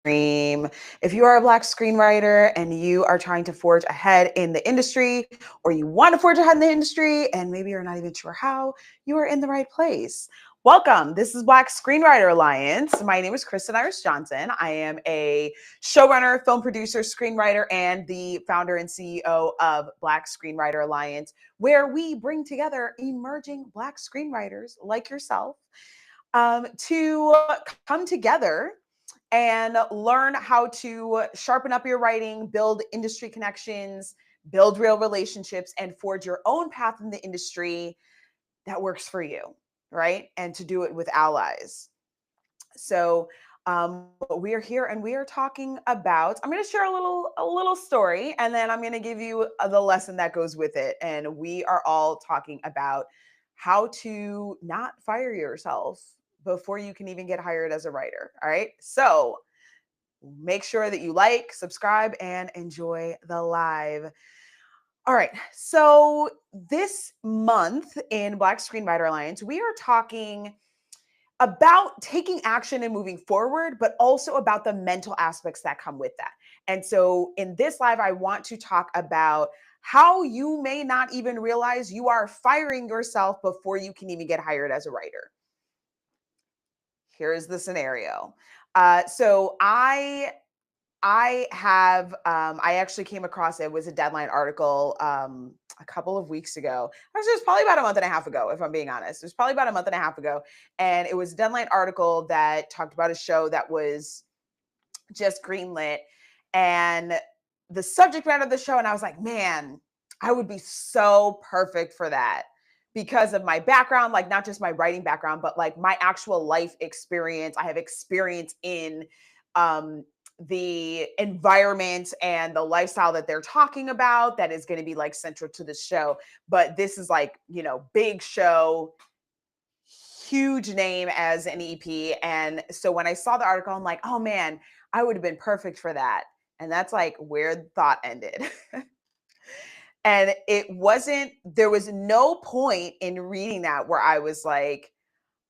dream. If you are a Black screenwriter and you are trying to forge ahead in the industry, or you want to forge ahead in the industry and maybe you're not even sure how, you are in the right place. Welcome. This is Black Screenwriter Alliance. My name is Kristen Iris Johnson. I am a showrunner, film producer, screenwriter, and the founder and CEO of Black Screenwriter Alliance, where we bring together emerging Black screenwriters like yourself to come together and learn how to sharpen up your writing, build industry connections, build real relationships, and forge your own path in the industry that works for you, right? And to do it with allies. So we are here and we are talking about, I'm going to share a little story, and then I'm going to give you the lesson that goes with it. And we are all talking about how to not fire yourself before you can even get hired as a writer. All right. So make sure that you like, subscribe, and enjoy the live. All right. So this month in Black Screenwriter Alliance, we are talking about taking action and moving forward, but also about the mental aspects that come with that. And so in this live, I want to talk about how you may not even realize you are firing yourself before you can even get hired as a writer. Here's the scenario. I actually came across it was a Deadline article a couple of weeks ago. Actually, it was probably about a month and a half ago, if I'm being honest. It was probably about a month and a half ago. And it was a Deadline article that talked about a show that was just greenlit and the subject matter of the show. And I was like, man, I would be so perfect for that because of my background, like not just my writing background, but like my actual life experience. I have experience in the environment and the lifestyle that they're talking about that is going to be like central to the show. But this is like, big show, huge name as an EP. And so when I saw the article, I'm like, oh man, I would have been perfect for that. And that's like where the thought ended. And there was no point in reading that where I was like,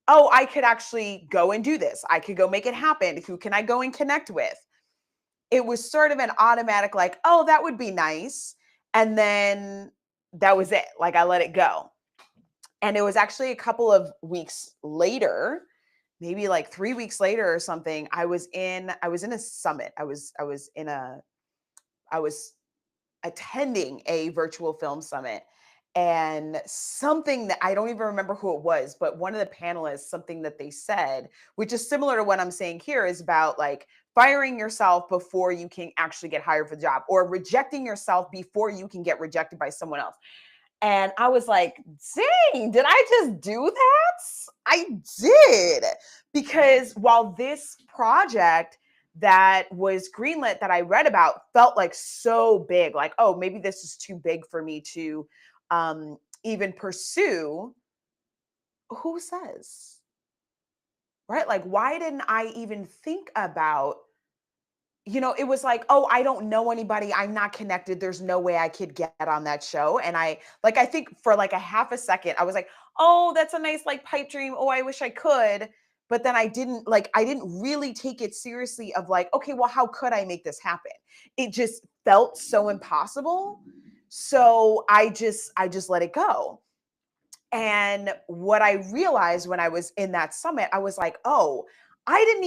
oh, I could actually go and do this. I could go make it happen. Who can I go and connect with? It was sort of an automatic, like, oh, that would be nice. And then that was it. Like I let it go. And it was actually a couple of weeks later, maybe like 3 weeks later or something. I was in a summit. I was attending a virtual film summit, and something that I don't even remember who it was, but one of the panelists, something that they said, which is similar to what I'm saying here, is about like firing yourself before you can actually get hired for the job, or rejecting yourself before you can get rejected by someone else. And I was like, dang, did I just do that? I did. Because while this project that was greenlit that I read about felt like so big, like, oh, maybe this is too big for me to even pursue, who says? Right? Like, why didn't I even think about, it was like, oh, I don't know anybody. I'm not connected. There's no way I could get on that show. And I think for like a half a second, I was like, oh, that's a nice like pipe dream. Oh, I wish I could. But then I didn't really take it seriously of like, okay, well, how could I make this happen? It just felt so impossible. So I just let it go. And what I realized when I was in that summit, I was like, oh, it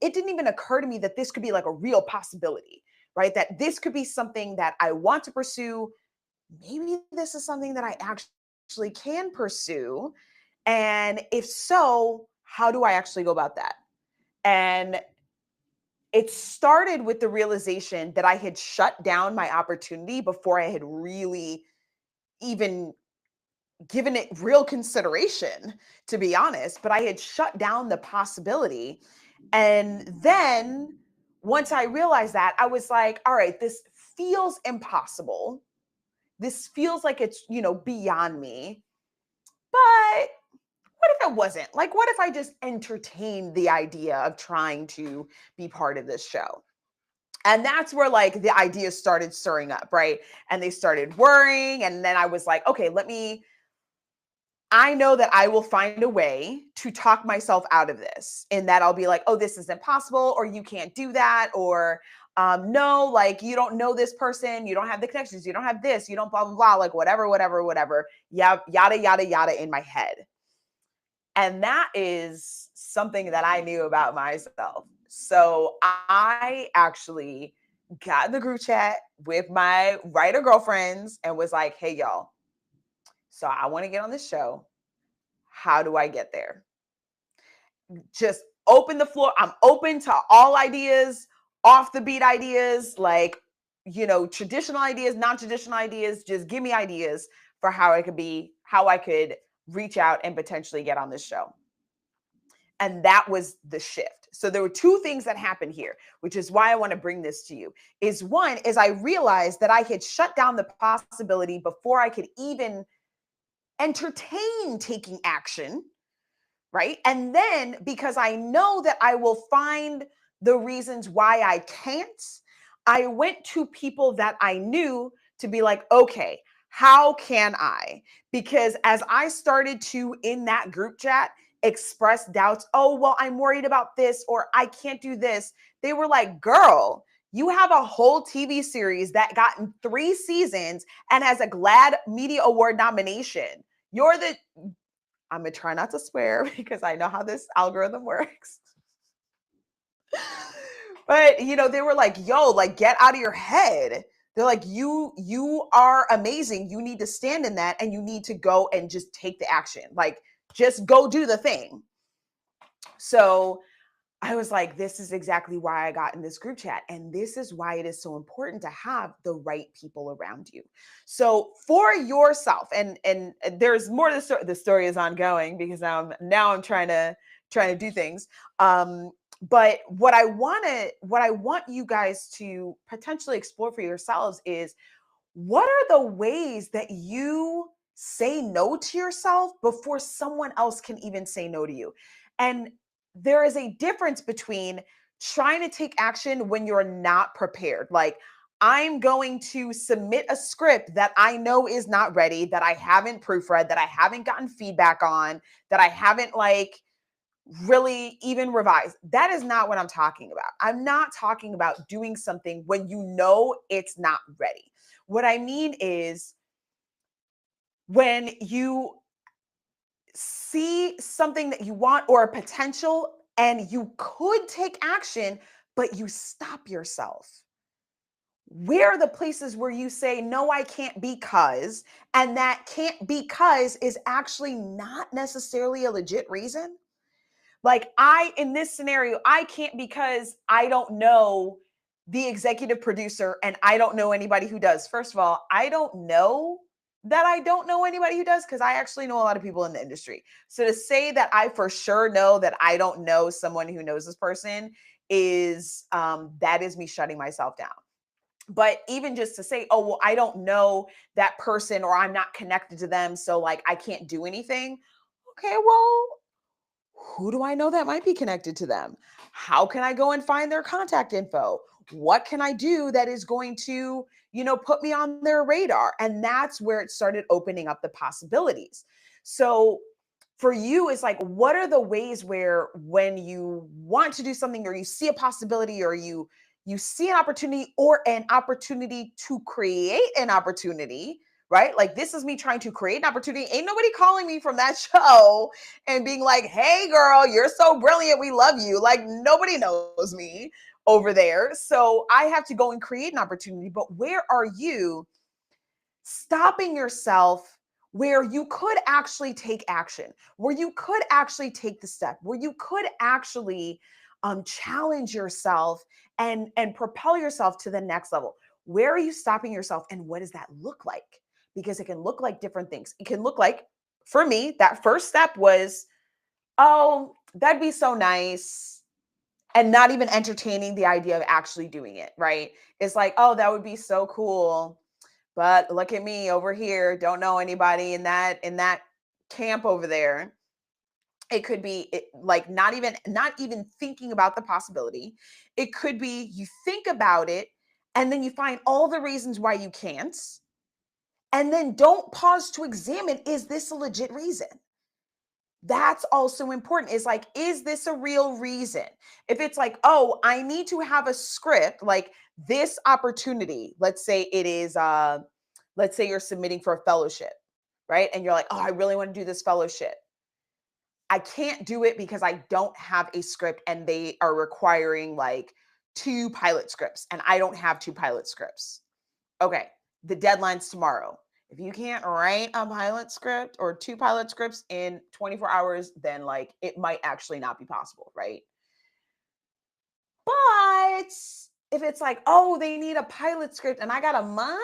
didn't even occur to me that this could be like a real possibility, right? That this could be something that I want to pursue. Maybe this is something that I actually can pursue. And if so, how do I actually go about that? And it started with the realization that I had shut down my opportunity before I had really even given it real consideration, to be honest, but I had shut down the possibility. And then once I realized that, I was like, all right, this feels impossible. This feels like it's, beyond me. But what if it wasn't? Like, what if I just entertained the idea of trying to be part of this show? And that's where like the ideas started stirring up, right? And they started worrying. And then I was like, okay, I know that I will find a way to talk myself out of this, and that I'll be like, oh, this is impossible, or you can't do that, or no, like you don't know this person, you don't have the connections, you don't have this, you don't blah, blah, blah, like whatever, whatever, whatever, yeah, yada, yada, yada in my head. And that is something that I knew about myself. So I actually got in the group chat with my writer girlfriends and was like, hey, y'all, so I want to get on this show. How do I get there? Just open the floor. I'm open to all ideas, off the beat ideas, like, traditional ideas, non-traditional ideas. Just give me ideas for how I could reach out and potentially get on this show. And that was the shift. So there were two things that happened here, which is why I want to bring this to you. Is one is I realized that I had shut down the possibility before I could even entertain taking action, right? And then because I know that I will find the reasons why I can't, I went to people that I knew to be like, okay, how can I? Because as I started to, in that group chat, express doubts, oh, well, I'm worried about this, or I can't do this, they were like, girl, you have a whole TV series that got in 3 seasons and has a GLAAD Media Award nomination. You're the I'm gonna try not to swear because I know how this algorithm works. But they were like, yo, like get out of your head. They're like, you are amazing. You need to stand in that and you need to go and just take the action. Like just go do the thing. So I was like, this is exactly why I got in this group chat. And this is why it is so important to have the right people around you. So for yourself, and there's more to the story. The story is ongoing because now I'm trying to do things. But what I want you guys to potentially explore for yourselves is what are the ways that you say no to yourself before someone else can even say no to you? And there is a difference between trying to take action when you're not prepared. Like, I'm going to submit a script that I know is not ready, that I haven't proofread, that I haven't gotten feedback on, that I haven't like really even revised. That is not what I'm talking about. I'm not talking about doing something when you know it's not ready. What I mean is when you see something that you want or a potential and you could take action, but you stop yourself. Where are the places where you say, no, I can't because, and that can't because is actually not necessarily a legit reason? Like in this scenario, I can't because I don't know the executive producer and I don't know anybody who does. First of all, I don't know that I don't know anybody who does because I actually know a lot of people in the industry. So to say that I for sure know that I don't know someone who knows this person is that is me shutting myself down. But even just to say, oh, well, I don't know that person or I'm not connected to them. So like I can't do anything. Okay, well, who do I know that might be connected to them? How can I go and find their contact info? What can I do that is going to, put me on their radar? And that's where it started opening up the possibilities. So for you, it's like, what are the ways where when you want to do something or you see a possibility or you see an opportunity or an opportunity to create an opportunity, right? Like this is me trying to create an opportunity. Ain't nobody calling me from that show and being like, hey, girl, you're so brilliant. We love you. Like nobody knows me over there. So I have to go and create an opportunity. But where are you stopping yourself where you could actually take action, where you could actually take the step, where you could actually challenge yourself and propel yourself to the next level? Where are you stopping yourself and what does that look like? Because it can look like different things. It can look like, for me, that first step was, oh, that'd be so nice. And not even entertaining the idea of actually doing it, right? It's like, oh, that would be so cool. But look at me over here, don't know anybody in that camp over there. It could be like not even thinking about the possibility. It could be you think about it and then you find all the reasons why you can't. And then don't pause to examine, is this a legit reason? That's also important. Is like, is this a real reason? If it's like, oh, I need to have a script, like this opportunity, let's say it is, let's say you're submitting for a fellowship, right? And you're like, oh, I really want to do this fellowship. I can't do it because I don't have a script and they are requiring like two pilot scripts and I don't have two pilot scripts. Okay, the deadline's tomorrow. If you can't write a pilot script or two pilot scripts in 24 hours, then like it might actually not be possible, right? But if it's like, oh, they need a pilot script and I got a month,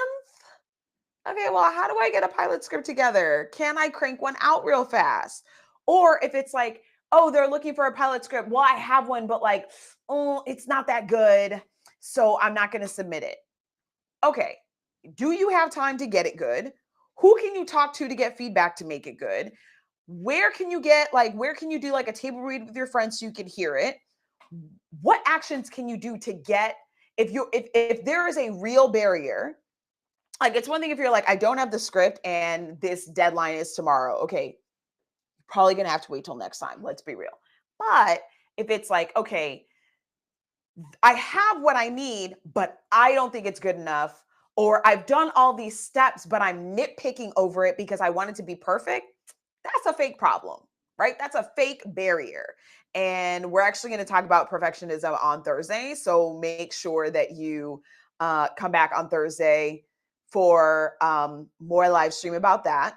okay, well, how do I get a pilot script together? Can I crank one out real fast? Or if it's like, oh, they're looking for a pilot script. Well, I have one, but like, oh, it's not that good. So I'm not going to submit it. Okay. Do you have time to get it good? Who can you talk to get feedback to make it good? Where can you get, like, where can you do like a table read with your friends so you can hear it? What actions can you do to get, if there is a real barrier, like it's one thing if you're like, I don't have the script and this deadline is tomorrow. Okay, probably gonna have to wait till next time. Let's be real. But if it's like, okay, I have what I need, but I don't think it's good enough, or I've done all these steps, but I'm nitpicking over it because I want it to be perfect, that's a fake problem, right? That's a fake barrier. And we're actually going to talk about perfectionism on Thursday. So make sure that you come back on Thursday for more live stream about that.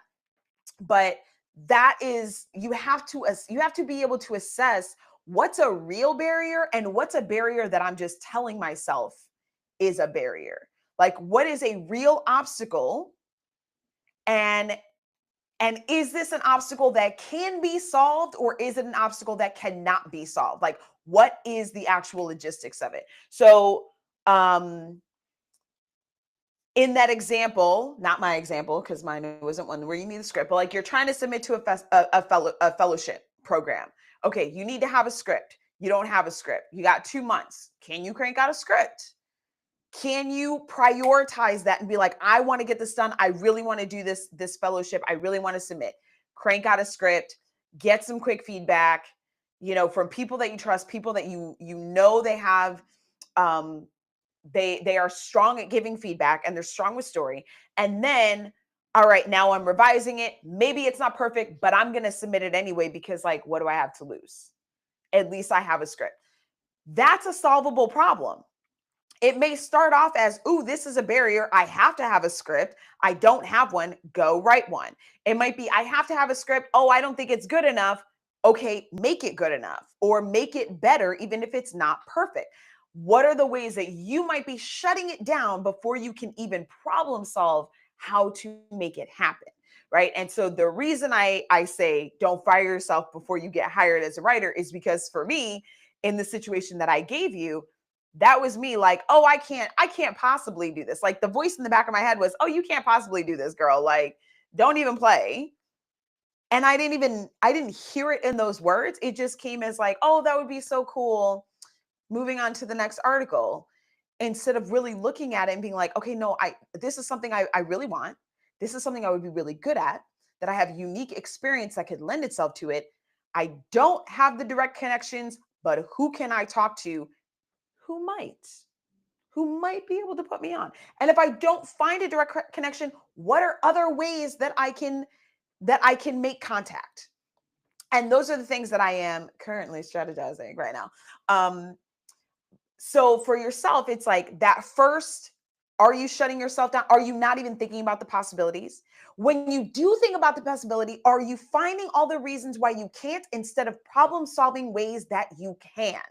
But that is, you have to be able to assess what's a real barrier and what's a barrier that I'm just telling myself is a barrier. Like, what is a real obstacle, and is this an obstacle that can be solved, or is it an obstacle that cannot be solved? Like, what is the actual logistics of it? So in that example, not my example, because mine wasn't one where you need a script, but like you're trying to submit to a fellowship program. Okay, you need to have a script. You don't have a script. You got 2 months. Can you crank out a script? Can you prioritize that and be like, I want to get this done. I really want to do this fellowship. I really want to submit. Crank out a script. Get some quick feedback. From people that you trust, people that you know they have um, they are strong at giving feedback and they're strong with story. And then, all right, now I'm revising it. Maybe it's not perfect, but I'm going to submit it anyway because, like, what do I have to lose? At least I have a script. That's a solvable problem. It may start off as, ooh, this is a barrier. I have to have a script. I don't have one. Go write one. It might be, I have to have a script. Oh, I don't think it's good enough. Okay, make it good enough or make it better, even if it's not perfect. What are the ways that you might be shutting it down before you can even problem solve how to make it happen? Right. And so the reason I say don't fire yourself before you get hired as a writer is because for me, in the situation that I gave you, that was me like, oh, I can't possibly do this. Like the voice in the back of my head was, oh, you can't possibly do this, girl. Like, don't even play. And I didn't hear it in those words. It just came as like, oh, that would be so cool. Moving on to the next article, instead of really looking at it and being like, okay, no, this is something I really want. This is something I would be really good at, that I have unique experience that could lend itself to it. I don't have the direct connections, but who can I talk to who might? Who might be able to put me on? And if I don't find a direct connection, what are other ways that I can make contact? And those are the things that I am currently strategizing right now. So for yourself, it's like that first, are you shutting yourself down? Are you not even thinking about the possibilities? When you do think about the possibility, are you finding all the reasons why you can't instead of problem solving ways that you can?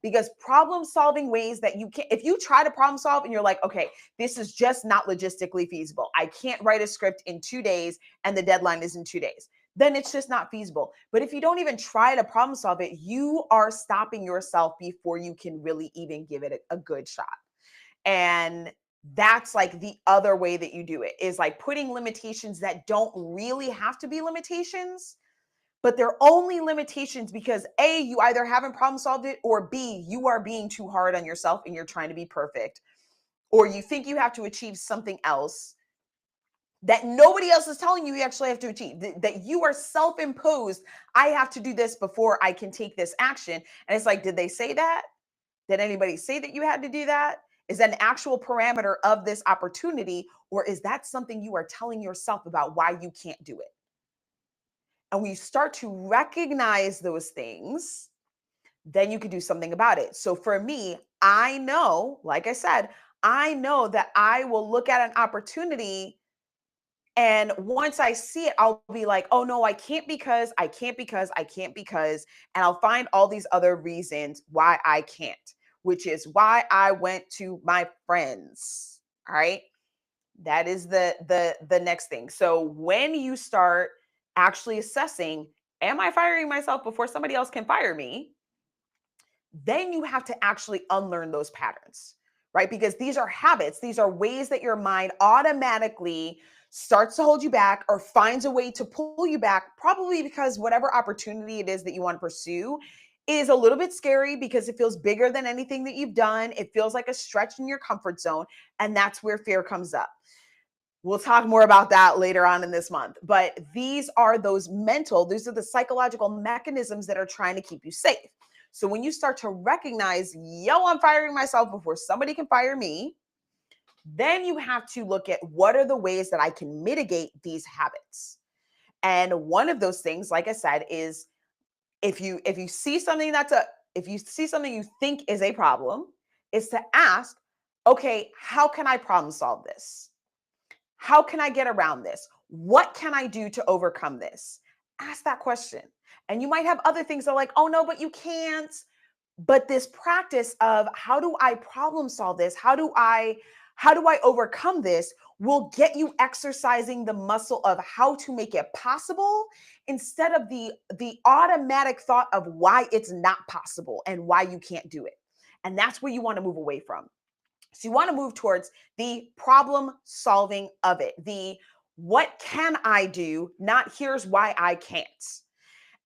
Because problem solving ways that you can, if you try to problem solve and you're like, okay, this is just not logistically feasible. I can't write a script in 2 days and the deadline is in 2 days, then it's just not feasible. But if you don't even try to problem solve it, you are stopping yourself before you can really even give it a good shot. And that's like the other way that you do it, is like putting limitations that don't really have to be limitations, but they're only limitations because A, you either haven't problem solved it, or B, you are being too hard on yourself and you're trying to be perfect, or you think you have to achieve something else that nobody else is telling you actually have to achieve, that you are self-imposed. I have to do this before I can take this action. And it's like, did they say that? Did anybody say that you had to do that? Is that an actual parameter of this opportunity? Or is that something you are telling yourself about why you can't do it? And when you start to recognize those things, then you can do something about it. So for me, I know, like I said, I know that I will look at an opportunity, and once I see it, I'll be like, oh no, I can't because I can't because I can't because, and I'll find all these other reasons why I can't, which is why I went to my friends. All right. That is the next thing. So when you start actually assessing, am I firing myself before somebody else can fire me? Then you have to actually unlearn those patterns, right? Because these are habits, these are ways that your mind automatically starts to hold you back or finds a way to pull you back, probably because whatever opportunity it is that you want to pursue is a little bit scary because it feels bigger than anything that you've done. It feels like a stretch in your comfort zone. And that's where fear comes up. We'll talk more about that later on in this month. But these are these are the psychological mechanisms that are trying to keep you safe. So when you start to recognize, yo, I'm firing myself before somebody can fire me, then you have to look at what are the ways that I can mitigate these habits. And one of those things, like I said, is if you see something if you see something you think is a problem, is to ask, okay, how can I problem solve this? How can I get around this? What can I do to overcome this? Ask that question. And you might have other things that are like, oh no, but you can't. But this practice of how do I problem solve this? How do I overcome this will get you exercising the muscle of how to make it possible instead of the automatic thought of why it's not possible and why you can't do it. And that's where you want to move away from. So you want to move towards the problem solving of it. The what can I do? Not here's why I can't.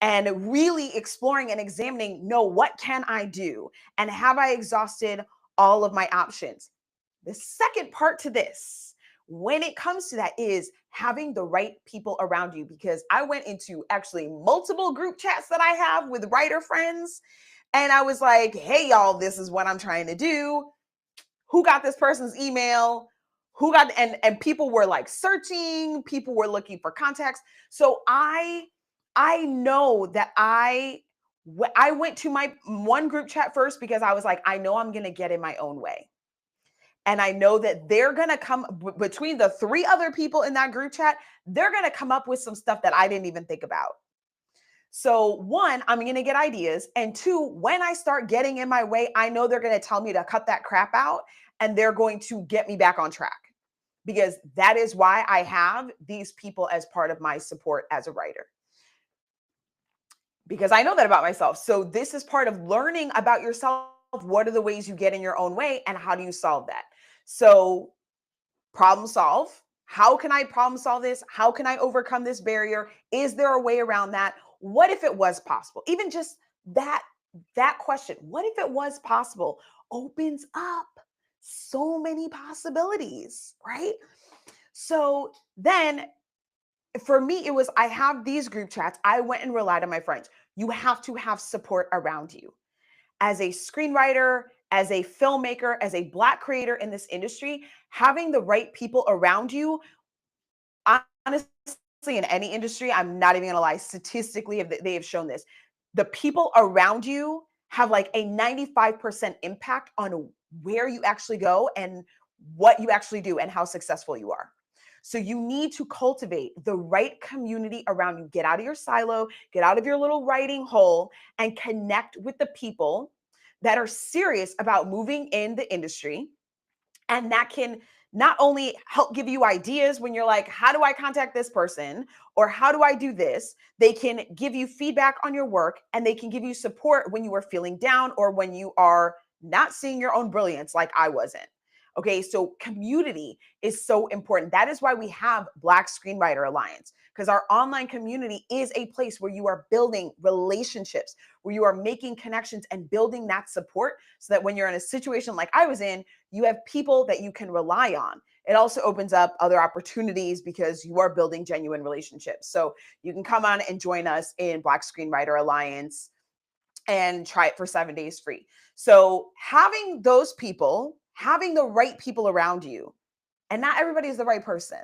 And really exploring and examining, no, what can I do? And have I exhausted all of my options? The second part to this, when it comes to that, is having the right people around you. Because I went into actually multiple group chats that I have with writer friends. And I was like, hey, y'all, this is what I'm trying to do. Who got this person's email? Who got, and people were like searching, people were looking for contacts. So I know that I went to my one group chat first because I was like, I know I'm going to get in my own way. And I know that they're going to come between the three other people in that group chat, they're going to come up with some stuff that I didn't even think about. So, one, I'm going to get ideas. And two, when I start getting in my way, I know they're going to tell me to cut that crap out and they're going to get me back on track because that is why I have these people as part of my support as a writer. Because I know that about myself. So, this is part of learning about yourself. What are the ways you get in your own way and how do you solve that? So, problem solve. How can I problem solve this? How can I overcome this barrier? Is there a way around that? What if it was possible? Even just that question, what if it was possible, opens up so many possibilities, right? So then for me, it was I have these group chats. I went and relied on my friends. You have to have support around you as a screenwriter, as a filmmaker, as a Black creator in this industry, having the right people around you, honestly, in any industry, I'm not even gonna lie, statistically, they have shown this. The people around you have like a 95% impact on where you actually go and what you actually do and how successful you are. So you need to cultivate the right community around you. Get out of your silo, get out of your little writing hole, and connect with the people that are serious about moving in the industry. And that can not only help give you ideas when you're like, how do I contact this person? Or how do I do this? They can give you feedback on your work and they can give you support when you are feeling down or when you are not seeing your own brilliance like I wasn't. Okay, so community is so important. That is why we have Black Screenwriter Alliance, because our online community is a place where you are building relationships, where you are making connections and building that support so that when you're in a situation like I was in, you have people that you can rely on. it also opens up other opportunities because you are building genuine relationships. So you can come on and join us in Black Screenwriter Alliance and try it for 7 days free. So having those people, having the right people around you, and not everybody is the right person.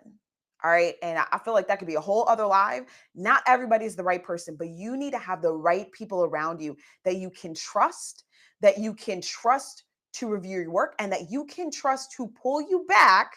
All right. And I feel like that could be a whole other live. Not everybody is the right person, but you need to have the right people around you that you can trust, that you can trust to review your work, and that you can trust to pull you back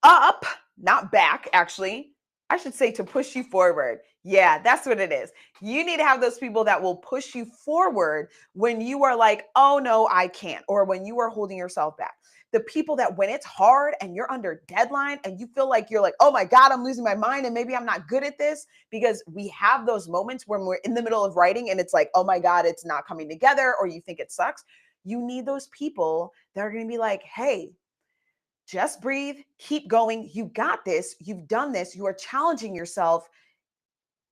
up, not back, actually. I should say to push you forward. Yeah, that's what it is. You need to have those people that will push you forward when you are like, oh no, I can't, or when you are holding yourself back. The people that when it's hard and you're under deadline and you feel like you're like, oh my God, I'm losing my mind and maybe I'm not good at this, because we have those moments when we're in the middle of writing and it's like, oh my God, it's not coming together, or you think it sucks. You need those people that are going to be like, hey, just breathe, keep going. You got this. You've done this. You are challenging yourself.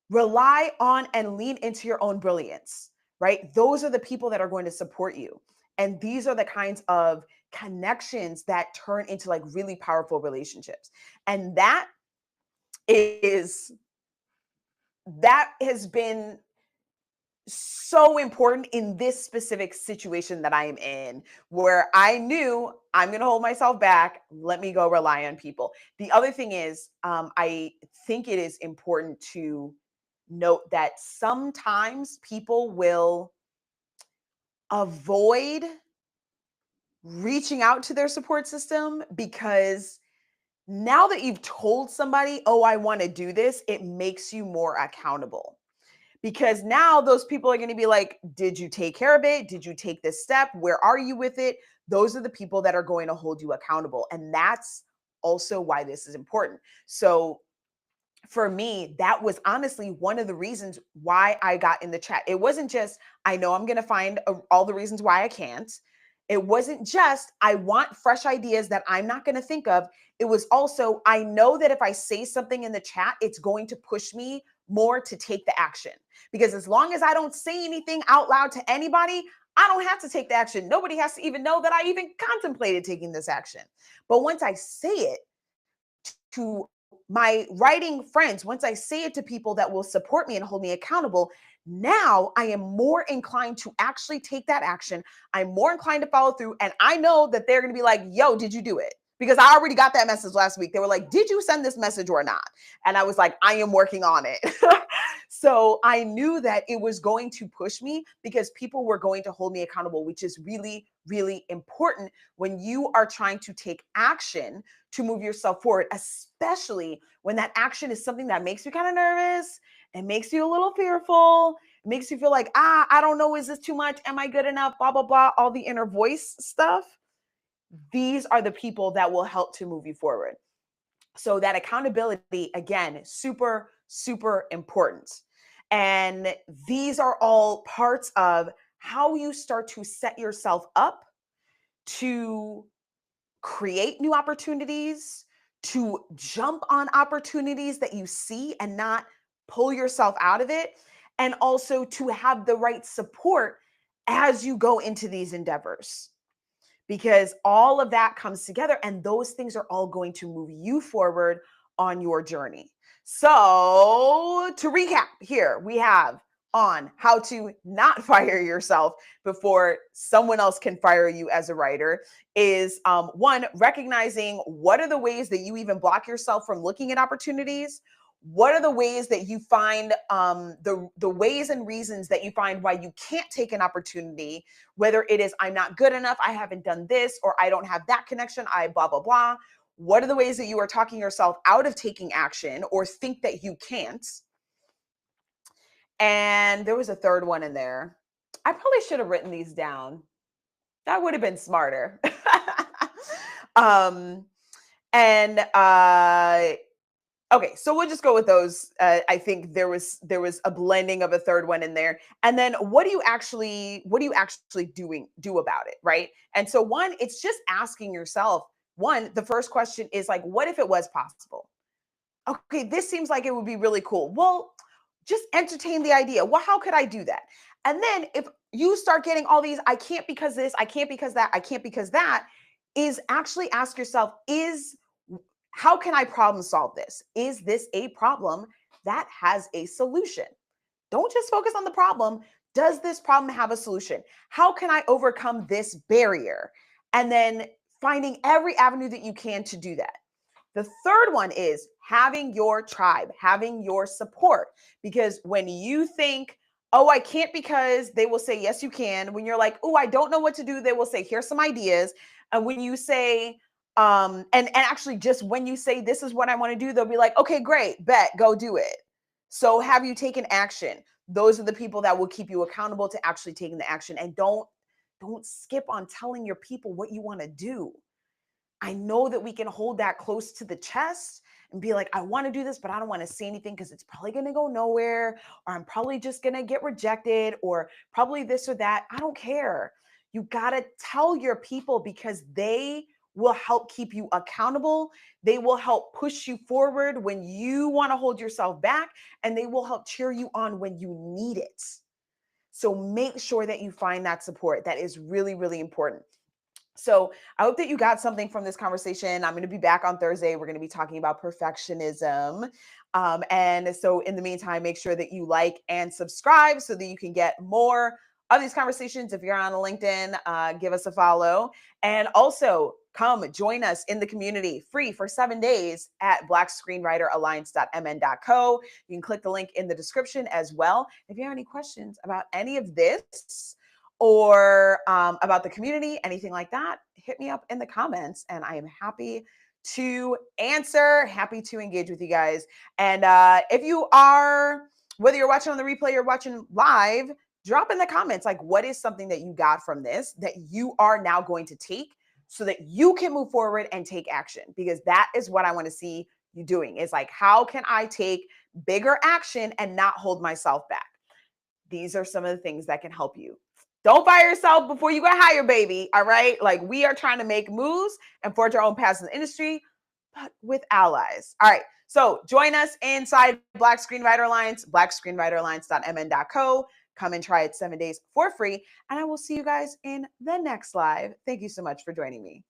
Rely on and lean into your own brilliance, right? Those are the people that are going to support you. And these are the kinds of connections that turn into like really powerful relationships. And is, that has been so important in this specific situation that I am in, where I knew I'm going to hold myself back. Let me go rely on people. The other thing is, I think it is important to note that sometimes people will avoid reaching out to their support system because now that you've told somebody, oh, I want to do this, it makes you more accountable. Because now those people are going to be like, did you take care of it? Did you take this step? Where are you with it? Those are the people that are going to hold you accountable. And that's also why this is important. So for me, that was honestly one of the reasons why I got in the chat. It wasn't just, I know I'm going to find all the reasons why I can't. It wasn't just, I want fresh ideas that I'm not going to think of. It was also, I know that if I say something in the chat, it's going to push me more to take the action. Because as long as I don't say anything out loud to anybody, I don't have to take the action. Nobody has to even know that I even contemplated taking this action. But once I say it to my writing friends, once I say it to people that will support me and hold me accountable, now I am more inclined to actually take that action. I'm more inclined to follow through. And I know that they're going to be like, yo, did you do it? Because I already got that message last week. They were like, did you send this message or not? And I was like, I am working on it. So I knew that it was going to push me because people were going to hold me accountable, which is really, really important when you are trying to take action to move yourself forward, especially when that action is something that makes you kind of nervous and makes you a little fearful. It makes you feel like, I don't know, is this too much? Am I good enough? Blah, blah, blah, all the inner voice stuff. These are the people that will help to move you forward. So that accountability, again, super, super important. And these are all parts of how you start to set yourself up to create new opportunities, to jump on opportunities that you see and not pull yourself out of it, and also to have the right support as you go into these endeavors. Because all of that comes together and those things are all going to move you forward on your journey. So, to recap, here we have on how to not fire yourself before someone else can fire you as a writer is one, recognizing what are the ways that you even block yourself from looking at opportunities. What are the ways that you find the ways and reasons that you find why you can't take an opportunity, whether it is I'm not good enough, I haven't done this, or I don't have that connection, I blah, blah, blah. What are the ways that you are talking yourself out of taking action or think that you can't? And there was a third one in there. I probably should have written these down. That would have been smarter. um, and okay, so we'll just go with those. I think there was a blending of a third one in there. And then what do you actually do about it, right? And so one, it's just asking yourself. One, the first question is like, what if it was possible? Okay, this seems like it would be really cool. Well, just entertain the idea. Well, how could I do that? And then if you start getting all these, I can't because this, I can't because that, I can't because that, is actually ask yourself, is how can I problem solve this? Is this a problem that has a solution? Don't just focus on the problem. Does this problem have a solution? How can I overcome this barrier? And then finding every avenue that you can to do that. The third one is having your tribe, having your support. Because when you think, oh, I can't because they will say, yes, you can. When you're like, oh, I don't know what to do, they will say, here's some ideas. And when you say, and actually just when you say, this is what I want to do, they'll be like, okay, great, bet, go do it. So have you taken action? Those are the people that will keep you accountable to actually taking the action. And don't skip on telling your people what you want to do. I know that we can hold that close to the chest and be like, I want to do this, but I don't want to say anything because it's probably going to go nowhere, or I'm probably just going to get rejected, or probably this or that. I don't care. You got to tell your people because they will help keep you accountable. They will help push you forward when you want to hold yourself back, and they will help cheer you on when you need it. So make sure that you find that support. That is really, really important. So I hope that you got something from this conversation. I'm going to be back on Thursday. We're going to be talking about perfectionism. And so in the meantime, make sure that you like and subscribe so that you can get more of these conversations. If you're on LinkedIn, give us a follow. And also come join us in the community free for 7 days at blackscreenwriteralliance.mn.co. You can click the link in the description as well. If you have any questions about any of this, or about the community, anything like that, hit me up in the comments and I am happy to answer, happy to engage with you guys. And if you are, whether you're watching on the replay or watching live, drop in the comments, like, what is something that you got from this that you are now going to take so that you can move forward and take action? Because that is what I want to see you doing. Is like, how can I take bigger action and not hold myself back? These are some of the things that can help you. Don't fire yourself before you get hired, baby. All right. Like, we are trying to make moves and forge our own paths in the industry, but with allies. All right. So join us inside Black Screenwriter Alliance, blackscreenwriteralliance.mn.co. Come and try it 7 days for free. And I will see you guys in the next live. Thank you so much for joining me.